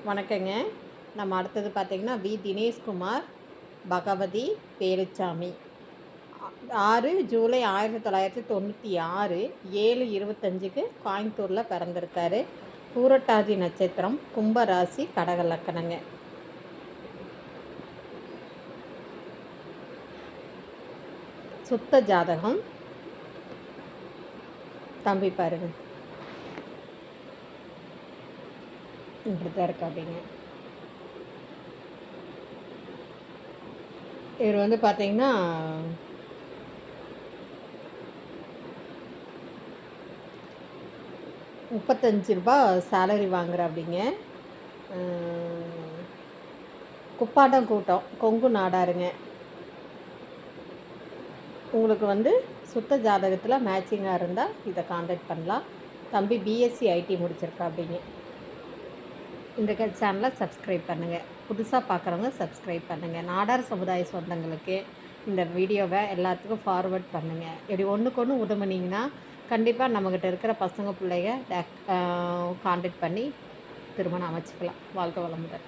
வணக்கங்க. நம்ம அடுத்தது பார்த்திங்கன்னா வி தினேஷ்குமார், பகவதி, பேருச்சாமி. 6 ஜூலை 1996 7:25க்கு கோயம்புத்தூரில் பிறந்திருக்காரு. பூரட்டாதி நட்சத்திரம், கும்பராசி, கடக லக்கணங்க. சுத்த ஜாதகம் தம்பி பாருங்க, இப்படி தான் இருக்காப்பிங்க. இவர் வந்து பார்த்தீங்கன்னா 35 ரூபா சேலரி வாங்குறாப்பிங்க. குப்பாட்டம் கூட்டம், கொங்கு நாடாருங்க. உங்களுக்கு வந்து சுத்த ஜாதகத்தில் மேட்சிங்காக இருந்தால் இதை காண்டாக்ட் பண்ணலாம். தம்பி பிஎஸ்சி ஐடி முடிச்சிருக்கா அப்படிங்க. இந்த சேனலை சப்ஸ்கிரைப் பண்ணுங்கள். புதுசாக பார்க்குறவங்க சப்ஸ்கிரைப் பண்ணுங்கள். நாடார் சமுதாய சொந்தங்களுக்கு இந்த வீடியோவை எல்லாத்துக்கும் ஃபார்வர்ட் பண்ணுங்கள். இப்படி ஒன்றுக்கு ஒன்று உதவுனீங்கன்னா கண்டிப்பாக நம்மக்கிட்ட இருக்கிற பசங்க பிள்ளைங்க காண்டாக்ட் பண்ணி திருமணம் அமைச்சிக்கலாம். வாழ்க வளமுடன்.